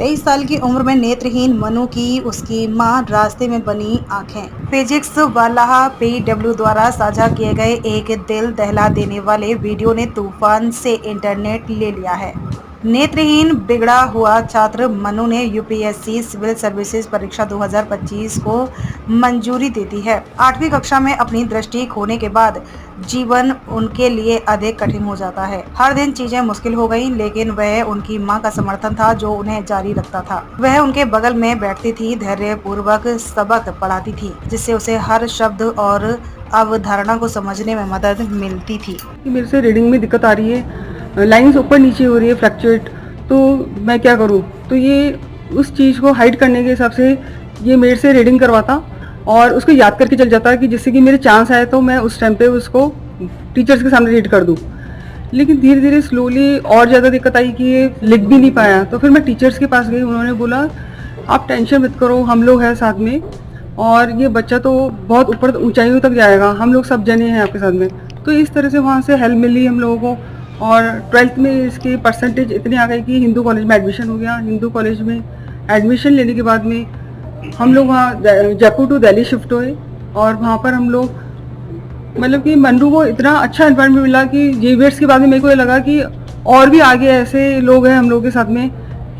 23 साल की उम्र में नेत्रहीन मनु की उसकी मां रास्ते में बनी आंखें। फिजिक्स वाला पीडब्ल्यू द्वारा साझा किए गए एक दिल दहला देने वाले वीडियो ने तूफान से इंटरनेट ले लिया है। नेत्रहीन बिगड़ा हुआ छात्र मनु ने यूपीएससी सिविल सर्विसेज परीक्षा 2025 को मंजूरी दे दी है। 8वीं कक्षा में अपनी दृष्टि खोने के बाद जीवन उनके लिए अधिक कठिन हो जाता है। हर दिन चीजें मुश्किल हो गईं, लेकिन वह उनकी मां का समर्थन था जो उन्हें जारी रखता था। वह उनके बगल में बैठती थी, धैर्य पूर्वक सबक पढ़ाती थी, जिससे उसे हर शब्द और अवधारणा को समझने में मदद मिलती थी। मेरे से रीडिंग में दिक्कत आ रही है, लाइंस ऊपर नीचे हो रही है, फ्लक्चुएट, तो मैं क्या करूं? तो ये उस चीज़ को हाइड करने के हिसाब से ये मेरे से रीडिंग करवाता और उसको याद करके चल जाता कि जिससे कि मेरे चांस आए तो मैं उस टाइम पे उसको टीचर्स के सामने रीड कर दूं। लेकिन धीरे धीरे स्लोली और ज़्यादा दिक्कत आई कि ये लिख भी नहीं पाया। तो फिर मैं टीचर्स के पास गई, उन्होंने बोला आप टेंशन मत करो, हम लोग हैं साथ में और ये बच्चा तो बहुत ऊपर ऊंचाइयों तक जाएगा, हम लोग सब जने हैं आपके साथ में। तो इस तरह से वहाँ से हेल्प मिली हम लोगों को और 12th में इसकी परसेंटेज इतनी आ गई कि हिंदू कॉलेज में एडमिशन हो गया। हिंदू कॉलेज में एडमिशन लेने के बाद में हम लोग वहाँ जयपुर टू दिल्ली शिफ्ट हुए और वहाँ पर हम लोग मतलब कि मनु को इतना अच्छा एनवायरनमेंट मिला कि जेवियर्स के बाद में मेरे को ये लगा कि और भी आगे ऐसे लोग हैं हम लोग के साथ में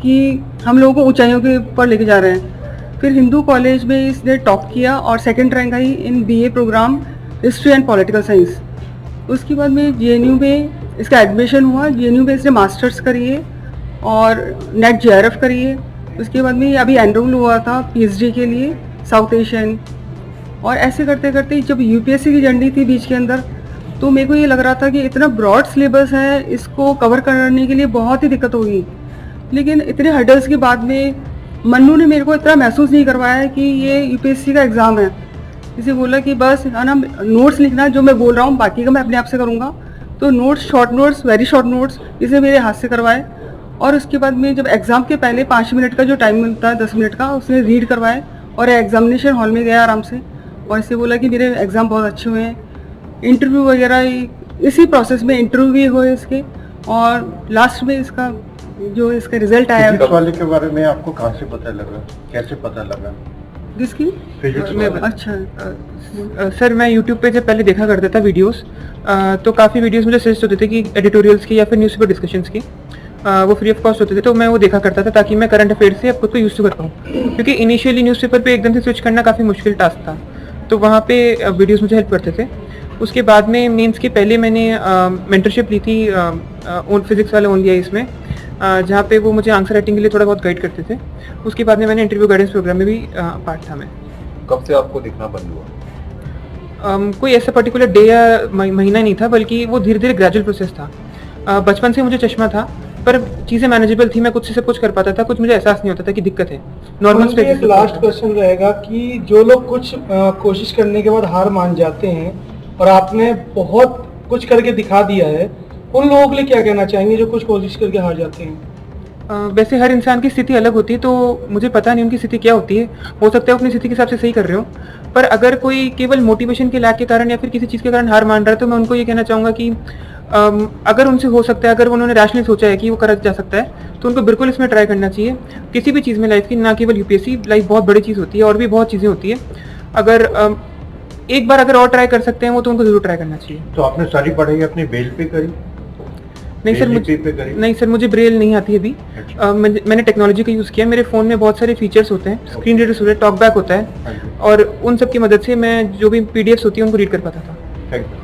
कि हम लोगों को ऊंचाइयों के ऊपर लेके जा रहे हैं। फिर हिंदू कॉलेज में इसने टॉप किया और सेकंड रैंक आई in BA programme history and political science. उसके बाद में जेएनयू में इसका एडमिशन हुआ, जेएनयू में इसने मास्टर्स करी है और नेट जेआरएफ करी है। उसके बाद में अभी एनरोल हुआ था पीएचडी के लिए साउथ एशियन। और ऐसे करते करते जब यूपीएससी की जर्नी थी बीच के अंदर, तो मेरे को ये लग रहा था कि इतना ब्रॉड सिलेबस है, इसको कवर करने के लिए बहुत ही दिक्कत होगी। लेकिन इतने हर्डल्स के बाद में मनु ने मेरे को इतना महसूस नहीं करवाया कि ये यूपीएससी का एग्ज़ाम है। इसे बोला कि बस है ना, नोट्स लिखना जो मैं बोल रहा हूँ, बाकी का मैं अपने आप से करूँगा। तो notes, short notes, very short notes इसे मेरे हाथ से करवाए। और उसके बाद में जब एग्ज़ाम के पहले 5 मिनट का जो टाइम मिलता है, 10 मिनट का, उसने रीड करवाए और एग्जामिनेशन हॉल में गया आराम से और इससे बोला कि मेरे एग्ज़ाम बहुत अच्छे हुए हैं। इंटरव्यू वगैरह इसी प्रोसेस में इंटरव्यू भी हुए इसके और लास्ट में इसका जो इसका रिजल्ट आया। फिजिक्स वाले के बारे में आपको कहाँ से पता लगा, कैसे पता लगा? किसकी? फिजिक्स? अच्छा सर, मैं यूट्यूब पे जब पहले देखा करता था वीडियोस, तो काफ़ी वीडियोस मुझे सजेस्ट होते थे कि एडिटोरियल्स की या फिर न्यूज़पेपर डिस्कशंस की, वो फ्री ऑफ कॉस्ट होते थे, तो मैं वो देखा करता था ताकि मैं करंट अफेयर से अब खुद को यूज़ कर पाऊँ, क्योंकि इनिशियली न्यूज़पेपर पे एकदम से स्विच करना काफ़ी मुश्किल टास्क था। तो वहाँ पे वीडियोस मुझे हेल्प करते थे। उसके बाद में मेंस के पहले मैंने मेंटरशिप ली थी फिजिक्स वाले ओनली इसमें, जहाँ पे वो मुझे आंसर राइटिंग के लिए थोड़ा बहुत गाइड करते थे। उसके बाद में मैंने इंटरव्यू गाइडेंस प्रोग्राम में भी पार्ट था मैं। कब से आपको दिखना बंद हुआ? कोई ऐसा पर्टिकुलर डे या महीना नहीं था, बल्कि वो धीरे धीरे ग्रेजुअल प्रोसेस था। बचपन से मुझे चश्मा था, पर चीज़ें मैनेजेबल थी, मैं खुद से सब कुछ कर पाता था, कुछ मुझे एहसास नहीं होता था कि दिक्कत है। Normal stage. एक लास्ट क्वेश्चन रहेगा कि जो लोग कुछ कोशिश करने के बाद हार मान जाते हैं और आपने बहुत कुछ करके दिखा दिया है, उन लोगों के लिए क्या कहना चाहेंगे जो कुछ कोशिश करके हार जाते हैं? वैसे हर इंसान की स्थिति अलग होती है, तो मुझे पता नहीं उनकी स्थिति क्या होती है। हो सकता है अपनी स्थिति के हिसाब से सही कर रहे हो, पर अगर कोई केवल मोटिवेशन के लैक के कारण या फिर किसी चीज़ के कारण हार मान रहा है, तो मैं उनको ये कहना चाहूँगा कि अगर उनसे हो सकता है, अगर उन्होंने रैशनली सोचा है कि वो करा जा सकता है, तो उनको बिल्कुल इसमें ट्राई करना चाहिए। किसी भी चीज़ में लाइफ की, ना केवल यूपीएससी, लाइफ बहुत बड़ी चीज़ होती है और भी बहुत चीज़ें होती है। अगर एक बार अगर और ट्राई कर सकते हैं वो, तो उनको जरूर ट्राई करना चाहिए। तो आपने सारी पढ़ाई अपनी बेल पे करी? नहीं सर, मुझे ब्रेल नहीं आती अभी। मैंने टेक्नोलॉजी का यूज़ किया। मेरे फ़ोन में बहुत सारे फीचर्स होते हैं, स्क्रीन रीडर्स होते हैं, टॉक बैक होता है, और उन सब की मदद से मैं जो भी पीडीएफ्स होती है उनको रीड कर पाता था। Thank you.